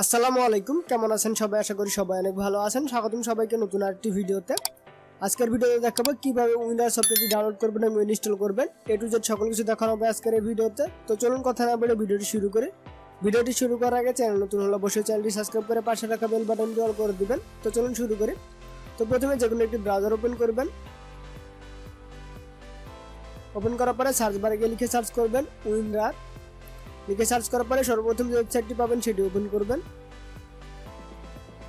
আসসালামু আলাইকুম, কেমন আছেন সবাই? আশা করি সবাই অনেক ভালো আছেন। স্বাগতম সবাইকে নতুন আরেকটি ভিডিওতে। আজকের ভিডিওতে দেখাবো কিভাবে উইন্ডোজ সফটওয়্যারটি ডাউনলোড করবেন এবং ইনস্টল করবেন। এ টু জেড সকল কিছু দেখানো হবে আজকের এই ভিডিওতে। তো চলুন কথা না বলে ভিডিওটি শুরু করি। ভিডিওটি শুরু করার আগে চ্যানেল নতুন হলে অবশ্যই চ্যানেলটি সাবস্ক্রাইব করে পাশে রাখা বেল বাটনটি অল করে দিবেন। তো চলুন শুরু করি। তো প্রথমে যে কোনো একটি ব্রাউজার ওপেন করবেন। ওপেন করার পরে সার্চ বারে গিয়ে লিখে সার্চ করবেন উইন্ডার। লিখে সার্চ করার পরে সর্বপ্রথম যে ওয়েবসাইটটি পাবেন সেটি ওপেন করবেন।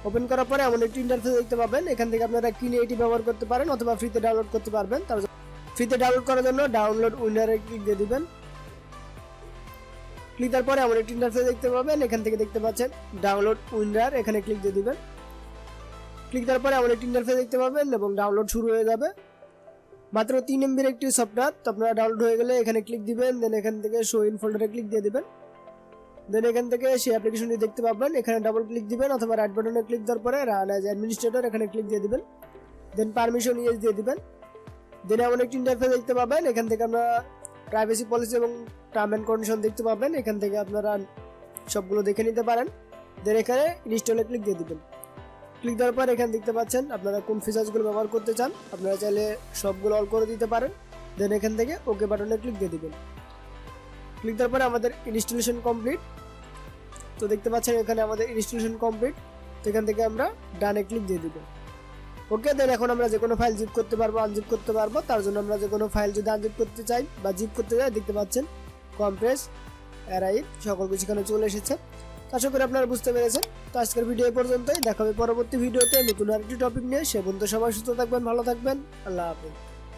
ওপেন করার পরে এমন একটি ইন্টারফেস দেখতে পাবেন। এখান থেকে আপনারা কিনে এটি ব্যবহার করতে পারেন অথবা ফ্রিতে ডাউনলোড করতে পারবেন। তার ফ্রিতে ডাউনলোড করার জন্য ডাউনলোড উইন্ডারে ক্লিক দিয়ে দিবেন। ক্লিক দেওয়ার পরে এমন একটি ইন্টারফেস দেখতে পাবেন। এখান থেকে দেখতে পাচ্ছেন ডাউনলোড উইন্ডার, এখানে ক্লিক দিয়ে দিবেন। ক্লিক দেওয়ার পরে এমন একটি ইন্টারফেস দেখতে পাবেন এবং ডাউনলোড শুরু হয়ে যাবে। মাত্র 3 MB একটি সফটওয়্যার। তো আপনারা ডাউনলোড হয়ে গেলে এখানে ক্লিক দিবেন, দেন এখান থেকে শো ইন ফোল্ডারে ক্লিক দিয়ে দিবেন। দেন এখান থেকে সেই অ্যাপ্লিকেশনটি দেখতে পাবেন। এখানে ডাবল ক্লিক দিবেন অথবা রাইট বাটনে ক্লিক দেওয়ার পরে রান অ্যাজ অ্যাডমিনিস্ট্রেটর এখানে ক্লিক দিয়ে দিবেন। দেন পারমিশন ইয়েস দিয়ে দিবেন। দেন এমন একটি ইন্টারফেস দেখতে পাবেন। এখান থেকে আমরা প্রাইভেসি পলিসি এবং টার্ম অ্যান্ড কন্ডিশন দেখতে পাবেন। এখান থেকে আপনারা সবগুলো দেখে নিতে পারেন। দেন এখানে ইনস্টলে ক্লিক দিয়ে দিবেন। ক্লিক দেওয়ার পর এখানে দেখতে পাচ্ছেন আপনারা কোন ফিচার্সগুলো ব্যবহার করতে চান। আপনারা চাইলে সবগুলো অল করে দিতে পারেন। দেন এখান থেকে ওকে বাটনে ক্লিক দিয়ে দিবেন। ক্লিক দেওয়ার পরে আমাদের ইনস্টলেশন কমপ্লিট। তো দেখতে পাচ্ছেন এখানে আমাদের ইনস্টলেশন কমপ্লিট। তো এখান থেকে আমরা ডানে ক্লিক দিয়ে দিব। ওকে, দেন এখন আমরা যে কোনো ফাইল জিপ করতে পারবো, আনজিপ করতে পারবো। তার জন্য আমরা যে কোনো ফাইল যদি আনজিপ করতে চাই বা জিপ করতে চাই, দেখতে পাচ্ছেন কম্প্রেস, অ্যারাইভ সকল কিছু এখানে চলে এসেছে। আশা করি আপনারা বুঝতে পেরেছেন। তো আজকের ভিডিও এই পর্যন্তই। দেখা হবে পরবর্তী ভিডিওতে নতুন আরেকটি টপিক নিয়ে। সে পর্যন্ত সবাই সুস্থ থাকবেন, ভালো থাকবেন। আল্লাহ হাফেজ।